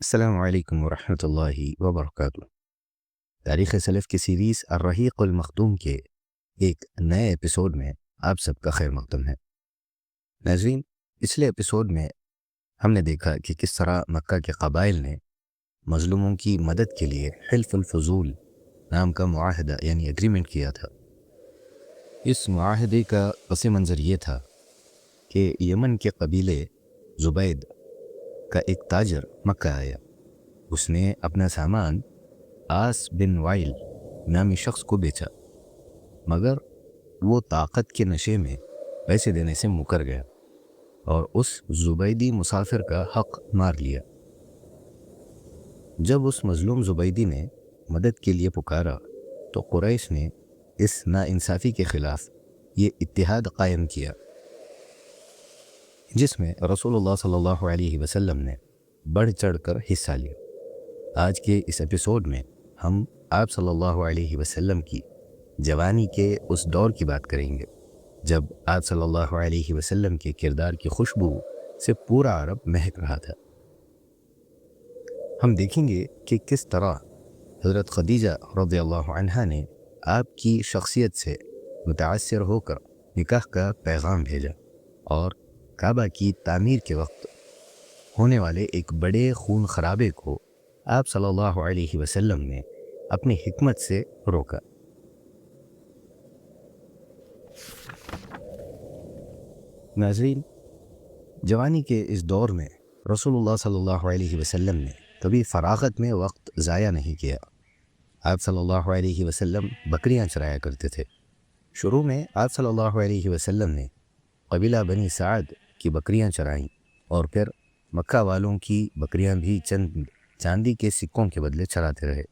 السلام علیکم ورحمۃ اللہ وبرکاتہ۔ تاریخ سلف کی سیریز الرحیق المختوم کے ایک نئے ایپیسوڈ میں آپ سب کا خیر مقدم ہے۔ ناظرین، پچھلے ایپیسوڈ میں ہم نے دیکھا کہ کس طرح مکہ کے قبائل نے مظلوموں کی مدد کے لیے حلف الفضول نام کا معاہدہ یعنی ایگریمنٹ کیا تھا۔ اس معاہدے کا پس منظر یہ تھا کہ یمن کے قبیلے زبید کا ایک تاجر مکہ آیا۔ اس نے اپنا سامان آس بن وائل نامی شخص کو بیچا، مگر وہ طاقت کے نشے میں پیسے دینے سے مکر گیا اور اس زبیدی مسافر کا حق مار لیا۔ جب اس مظلوم زبیدی نے مدد کے لیے پکارا تو قریش نے اس ناانصافی کے خلاف یہ اتحاد قائم کیا، جس میں رسول اللہ صلی اللہ علیہ وسلم نے بڑھ چڑھ کر حصہ لیا۔ آج کے اس ایپیسوڈ میں ہم آپ صلی اللہ علیہ وسلم کی جوانی کے اس دور کی بات کریں گے جب آپ صلی اللہ علیہ وسلم کے کردار کی خوشبو سے پورا عرب مہک رہا تھا۔ ہم دیکھیں گے کہ کس طرح حضرت خدیجہ رضی اللہ عنہا نے آپ کی شخصیت سے متاثر ہو کر نکاح کا پیغام بھیجا اور کعبہ کی تعمیر کے وقت ہونے والے ایک بڑے خون خرابے کو آپ صلی اللہ علیہ وسلم نے اپنی حکمت سے روکا۔ ناظرین، جوانی کے اس دور میں رسول اللہ صلی اللہ علیہ وسلم نے کبھی فراغت میں وقت ضائع نہیں کیا۔ آپ صلی اللہ علیہ وسلم بکریاں چرایا کرتے تھے۔ شروع میں آپ صلی اللہ علیہ وسلم نے قبیلہ بنی سعد کی بکریاں چرائیں اور پھر مکہ والوں کی بکریاں بھی چند چاندی کے سکوں کے بدلے چراتے رہے۔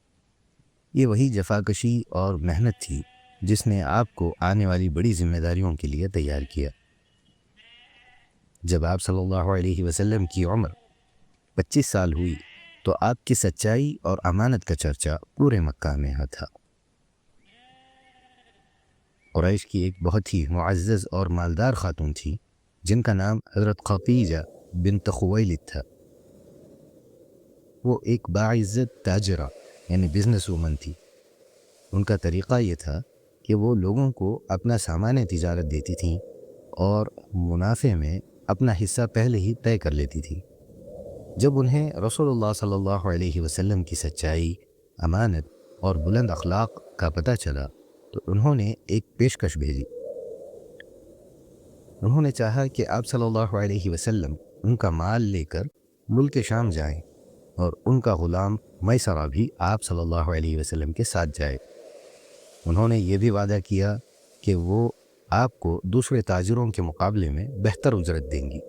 یہ وہی جفاکشی اور محنت تھی جس نے آپ کو آنے والی بڑی ذمہ داریوں کے لیے تیار کیا۔ جب آپ صلی اللہ علیہ وسلم کی عمر 25 سال ہوئی تو آپ کی سچائی اور امانت کا چرچا پورے مکہ میں تھا۔ قریش کی ایک بہت ہی معزز اور مالدار خاتون تھی جن کا نام حضرت خدیجہ بنت خویلد تھا۔ وہ ایک باعزت تاجرہ یعنی بزنس وومن تھی۔ ان کا طریقہ یہ تھا کہ وہ لوگوں کو اپنا سامان تجارت دیتی تھیں اور منافع میں اپنا حصہ پہلے ہی طے کر لیتی تھی۔ جب انہیں رسول اللہ صلی اللہ علیہ وسلم کی سچائی، امانت اور بلند اخلاق کا پتہ چلا تو انہوں نے ایک پیشکش بھیجی۔ انہوں نے چاہا کہ آپ صلی اللہ علیہ وسلم ان کا مال لے کر ملک شام جائیں اور ان کا غلام میسرہ بھی آپ صلی اللہ علیہ وسلم کے ساتھ جائے۔ انہوں نے یہ بھی وعدہ کیا کہ وہ آپ کو دوسرے تاجروں کے مقابلے میں بہتر اجرت دیں گی۔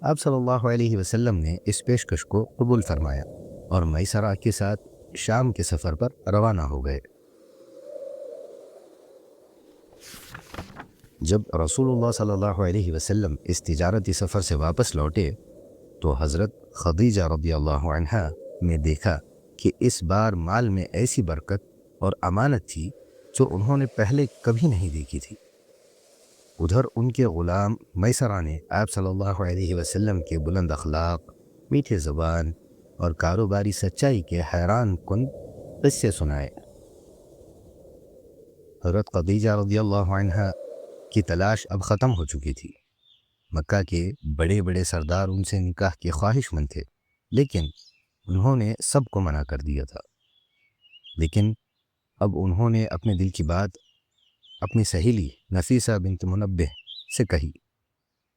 آپ صلی اللہ علیہ وسلم نے اس پیشکش کو قبول فرمایا اور میسرہ کے ساتھ شام کے سفر پر روانہ ہو گئے۔ جب رسول اللہ صلی اللہ علیہ وسلم اس تجارتی سفر سے واپس لوٹے تو حضرت خدیجہ رضی اللہ عنہا نے دیکھا کہ اس بار مال میں ایسی برکت اور امانت تھی جو انہوں نے پہلے کبھی نہیں دیکھی تھی۔ ادھر ان کے غلام میسرہ نے آپ صلی اللہ علیہ وسلم کے بلند اخلاق، میٹھے زبان اور کاروباری سچائی کے حیران کن قصے سنائے۔ حضرت خدیجہ رضی اللہ عنہا کی تلاش اب ختم ہو چکی تھی۔ مکہ کے بڑے بڑے سردار ان سے نکاح کے خواہش مند تھے، لیکن انہوں نے سب کو منع کر دیا تھا۔ لیکن اب انہوں نے اپنے دل کی بات اپنی سہیلی نفیسہ بنت منبہ سے کہی۔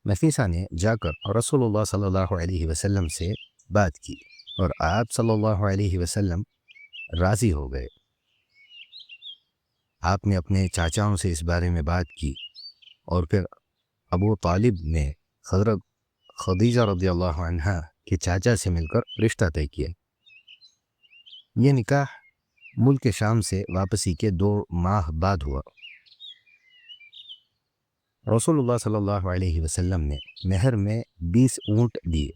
نفیسہ نے جا کر رسول اللہ صلی اللہ علیہ وسلم سے بات کی اور آپ صلی اللہ علیہ وسلم راضی ہو گئے۔ آپ نے اپنے چاچاؤں سے اس بارے میں بات کی اور پھر ابو طالب نے حضرت خدیجہ رضی اللہ عنہا کے چاچا سے مل کر رشتہ طے کیا۔ یہ نکاح ملک شام سے واپسی کے 2 ماہ بعد ہوا۔ رسول اللہ صلی اللہ علیہ وسلم نے مہر میں 20 اونٹ دیے۔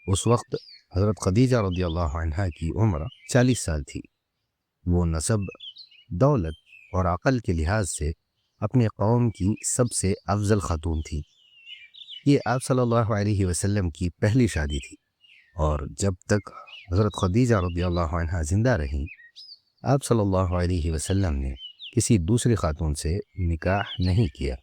اس وقت حضرت خدیجہ رضی اللہ عنہا کی عمر 40 سال تھی۔ وہ نسب، دولت اور عقل کے لحاظ سے اپنے قوم کی سب سے افضل خاتون تھی۔ یہ آپ صلی اللہ علیہ وسلم کی پہلی شادی تھی، اور جب تک حضرت خدیجہ رضی اللہ عنہا زندہ رہیں آپ صلی اللہ علیہ وسلم نے کسی دوسری خاتون سے نکاح نہیں کیا۔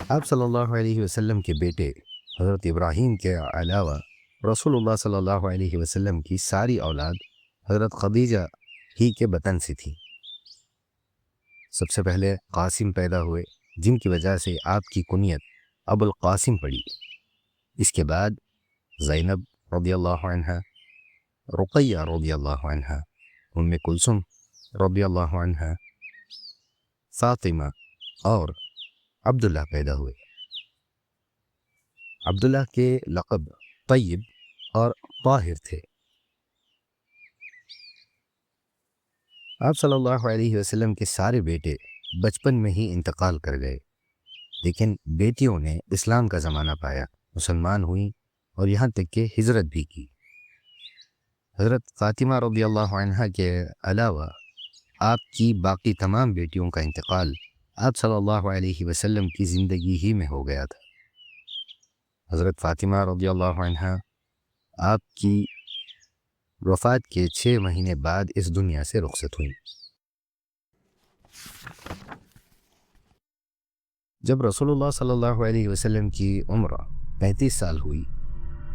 آپ صلی اللہ علیہ وسلم کے بیٹے حضرت ابراہیم کے علاوہ رسول اللہ صلی اللہ علیہ وسلم کی ساری اولاد حضرت خدیجہ ہی کے بطن سے تھی۔ سب سے پہلے قاسم پیدا ہوئے، جن کی وجہ سے آپ کی کنیت ابو القاسم پڑی۔ اس کے بعد زینب رضی اللہ عنہ، رقیہ رضی اللہ عنہ، ام کلثوم رضی اللہ عنہ، فاطمہ اور عبداللہ پیدا ہوئے۔ عبداللہ کے لقب طیب اور طاہر تھے۔ آپ صلی اللہ علیہ وسلم کے سارے بیٹے بچپن میں ہی انتقال کر گئے، لیکن بیٹیوں نے اسلام کا زمانہ پایا، مسلمان ہوئیں اور یہاں تک کہ ہجرت بھی کی۔ حضرت فاطمہ رضی اللہ عنہ کے علاوہ آپ کی باقی تمام بیٹیوں کا انتقال آپ صلی اللہ علیہ وسلم کی زندگی ہی میں ہو گیا تھا۔ حضرت فاطمہ رضی اللہ عنہ آپ کی وفات کے 6 مہینے بعد اس دنیا سے رخصت ہوئیں۔ جب رسول اللہ صلی اللہ علیہ وسلم کی عمر 35 سال ہوئی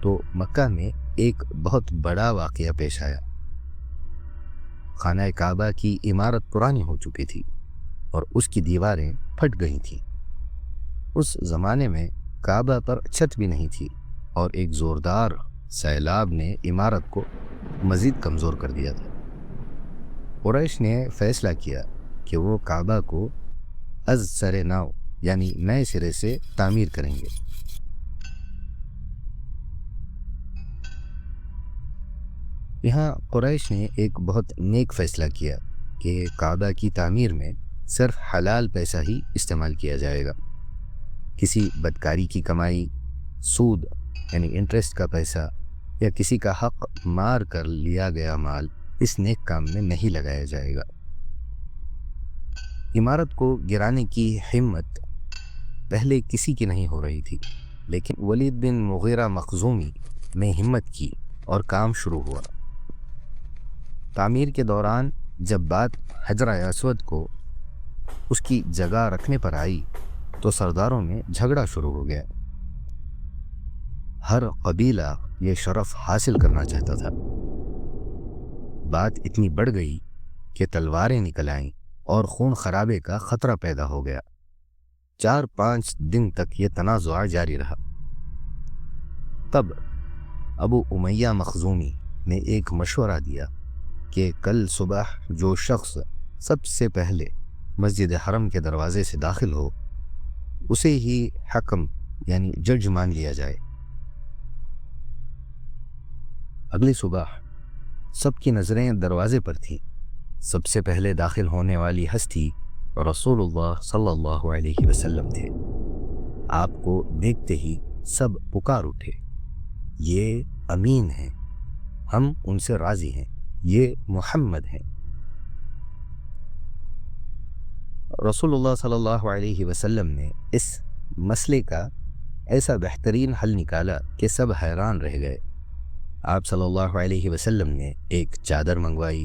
تو مکہ میں ایک بہت بڑا واقعہ پیش آیا۔ خانہ کعبہ کی عمارت پرانی ہو چکی تھی اور اس کی دیواریں پھٹ گئی تھیں۔ اس زمانے میں کعبہ پر چھت بھی نہیں تھی اور ایک زوردار سیلاب نے عمارت کو مزید کمزور کر دیا تھا۔ قریش نے فیصلہ کیا کہ وہ کعبہ کو از سر نو یعنی نئے سرے سے تعمیر کریں گے۔ یہاں قریش نے ایک بہت نیک فیصلہ کیا کہ کعبہ کی تعمیر میں صرف حلال پیسہ ہی استعمال کیا جائے گا۔ کسی بدکاری کی کمائی، سود یعنی انٹرسٹ کا پیسہ یا کسی کا حق مار کر لیا گیا مال اس نیک کام میں نہیں لگایا جائے گا۔ عمارت کو گرانے کی ہمت پہلے کسی کی نہیں ہو رہی تھی، لیکن ولید بن مغیرہ مخزومی نے ہمت کی اور کام شروع ہوا۔ تعمیر کے دوران جب بات حجر اسود کو اس کی جگہ رکھنے پر آئی تو سرداروں میں جھگڑا شروع ہو گیا۔ ہر قبیلہ یہ شرف حاصل کرنا چاہتا تھا۔ بات اتنی بڑھ گئی کہ تلواریں نکل آئیں اور خون خرابے کا خطرہ پیدا ہو گیا۔ 4-5 دن تک یہ تنازع جاری رہا۔ تب ابو امیہ مخزومی نے ایک مشورہ دیا کہ کل صبح جو شخص سب سے پہلے مسجد حرم کے دروازے سے داخل ہو اسے ہی حکم یعنی جج مان لیا جائے۔ اگلی صبح سب کی نظریں دروازے پر تھیں۔ سب سے پہلے داخل ہونے والی ہستی رسول اللہ صلی اللہ علیہ وسلم تھے۔ آپ کو دیکھتے ہی سب پکار اٹھے، یہ امین ہیں، ہم ان سے راضی ہیں، یہ محمد ہیں۔ رسول اللہ صلی اللہ علیہ وسلم نے اس مسئلے کا ایسا بہترین حل نکالا کہ سب حیران رہ گئے۔ آپ صلی اللہ علیہ وسلم نے ایک چادر منگوائی،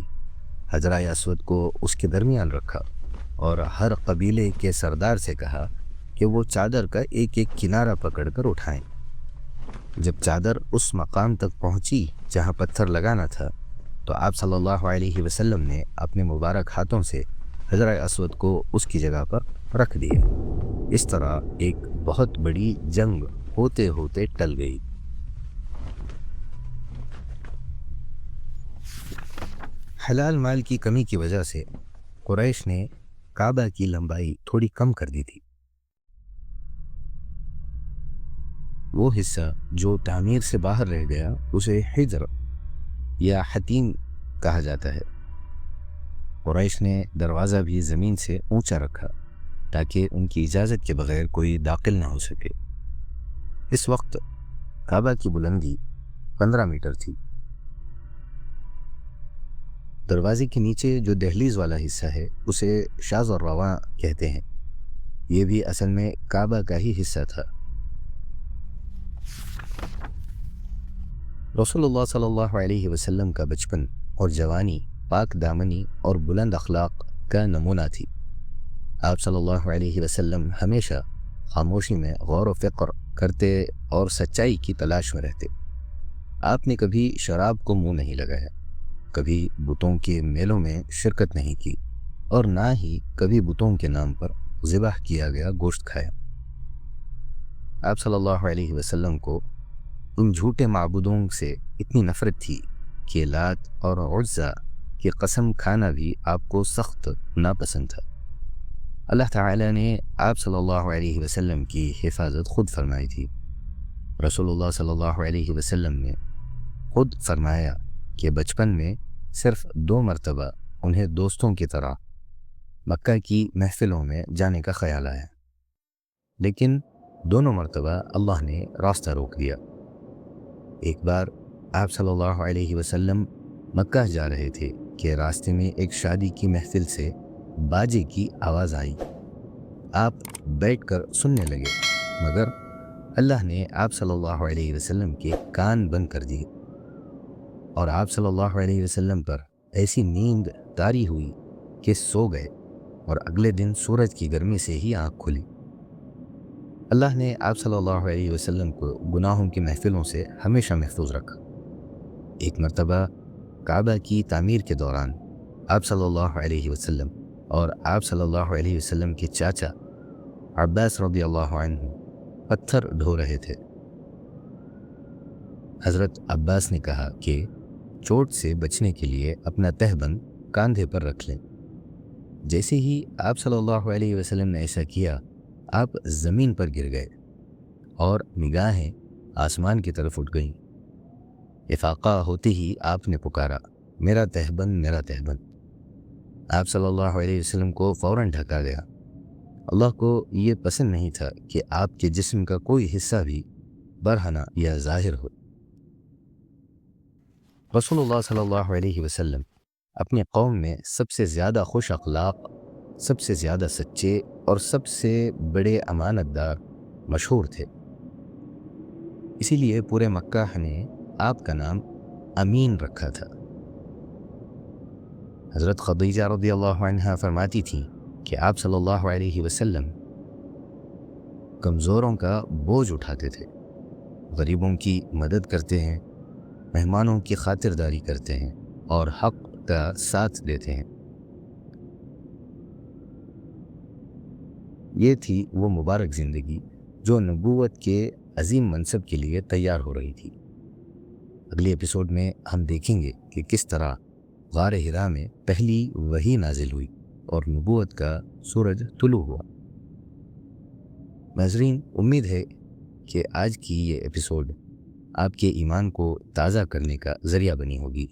حجر اسود کو اس کے درمیان رکھا اور ہر قبیلے کے سردار سے کہا کہ وہ چادر کا ایک ایک کنارہ پکڑ کر اٹھائیں۔ جب چادر اس مقام تک پہنچی جہاں پتھر لگانا تھا تو آپ صلی اللہ علیہ وسلم نے اپنے مبارک ہاتھوں سے حجر اسود کو اس کی جگہ پر رکھ دیا۔ اس طرح ایک بہت بڑی جنگ ہوتے ہوتے ٹل گئی۔ حلال مال کی کمی کی وجہ سے قریش نے کعبہ کی لمبائی تھوڑی کم کر دی تھی۔ وہ حصہ جو تعمیر سے باہر رہ گیا اسے حجر یا حتیم کہا جاتا ہے۔ قریش نے دروازہ بھی زمین سے اونچا رکھا تاکہ ان کی اجازت کے بغیر کوئی داخل نہ ہو سکے۔ اس وقت کعبہ کی بلندی 15 میٹر تھی۔ دروازے کے نیچے جو دہلیز والا حصہ ہے اسے شاذ اور رواں کہتے ہیں. یہ بھی اصل میں کعبہ کا ہی حصہ تھا. رسول اللہ صلی اللہ علیہ وسلم کا بچپن اور جوانی پاک دامنی اور بلند اخلاق کا نمونہ تھی. آپ صلی اللہ علیہ وسلم ہمیشہ خاموشی میں غور و فکر کرتے اور سچائی کی تلاش میں رہتے. آپ نے کبھی شراب کو منہ نہیں لگایا، کبھی بتوں کے میلوں میں شرکت نہیں کی، اور نہ ہی کبھی بتوں کے نام پر ذبح کیا گیا گوشت کھایا. آپ صلی اللہ علیہ وسلم کو ان جھوٹے معبودوں سے اتنی نفرت تھی کہ لات اور عزا کی قسم کھانا بھی آپ کو سخت ناپسند تھا. اللہ تعالی نے آپ صلی اللہ علیہ وسلم کی حفاظت خود فرمائی تھی. رسول اللہ صلی اللہ علیہ وسلم نے خود فرمایا کہ بچپن میں صرف 2 مرتبہ انہیں دوستوں کی طرح مکہ کی محفلوں میں جانے کا خیال آیا، لیکن دونوں مرتبہ اللہ نے راستہ روک دیا. ایک بار آپ صلی اللہ علیہ وسلم مکہ جا رہے تھے کہ راستے میں ایک شادی کی محفل سے باجے کی آواز آئی. آپ بیٹھ کر سننے لگے، مگر اللہ نے آپ صلی اللہ علیہ وسلم کے کان بند کر دیے اور آپ صلی اللہ علیہ وسلم پر ایسی نیند طاری ہوئی کہ سو گئے، اور اگلے دن سورج کی گرمی سے ہی آنکھ کھلی. اللہ نے آپ صلی اللہ علیہ وسلم کو گناہوں کی محفلوں سے ہمیشہ محفوظ رکھا. ایک مرتبہ کعبہ کی تعمیر کے دوران آپ صلی اللہ علیہ وسلم اور آپ صلی اللہ علیہ وسلم کے چاچا عباس رضی اللہ عنہ پتھر ڈھو رہے تھے. حضرت عباس نے کہا کہ چوٹ سے بچنے کے لیے اپنا تہبند کاندھے پر رکھ لیں. جیسے ہی آپ صلی اللہ علیہ وسلم نے ایسا کیا، آپ زمین پر گر گئے اور نگاہیں آسمان کی طرف اٹھ گئیں. افاقہ ہوتے ہی آپ نے پکارا، میرا تہبند، میرا تہبند. آپ صلی اللہ علیہ وسلم کو فوراً ڈھکا گیا. اللہ کو یہ پسند نہیں تھا کہ آپ کے جسم کا کوئی حصہ بھی برہنہ یا ظاہر ہو. رسول اللہ صلی اللہ علیہ وسلم اپنی قوم میں سب سے زیادہ خوش اخلاق، سب سے زیادہ سچے اور سب سے بڑے امانت دار مشہور تھے. اسی لیے پورے مکہ نے آپ کا نام امین رکھا تھا. حضرت خدیجہ رضی اللہ عنہا فرماتی تھیں کہ آپ صلی اللہ علیہ وسلم کمزوروں کا بوجھ اٹھاتے تھے، غریبوں کی مدد کرتے ہیں، مہمانوں کی خاطرداری کرتے ہیں اور حق کا ساتھ دیتے ہیں. یہ تھی وہ مبارک زندگی جو نبوت کے عظیم منصب کے لیے تیار ہو رہی تھی. اگلے ایپیسوڈ میں ہم دیکھیں گے کہ کس طرح غار حرا میں پہلی وحی نازل ہوئی اور نبوت کا سورج طلوع ہوا. ناظرین، امید ہے کہ آج کی یہ ایپیسوڈ آپ کے ایمان کو تازہ کرنے کا ذریعہ بنی ہوگی.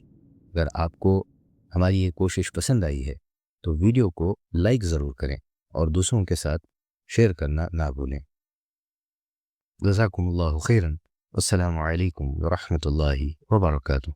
اگر آپ کو ہماری یہ کوشش پسند آئی ہے تو ویڈیو کو لائک ضرور کریں اور دوسروں کے ساتھ شیئر کرنا نہ بھولیں. جزاکم اللہ خیراً. السلام علیکم ورحمۃ اللہ وبرکاتہ.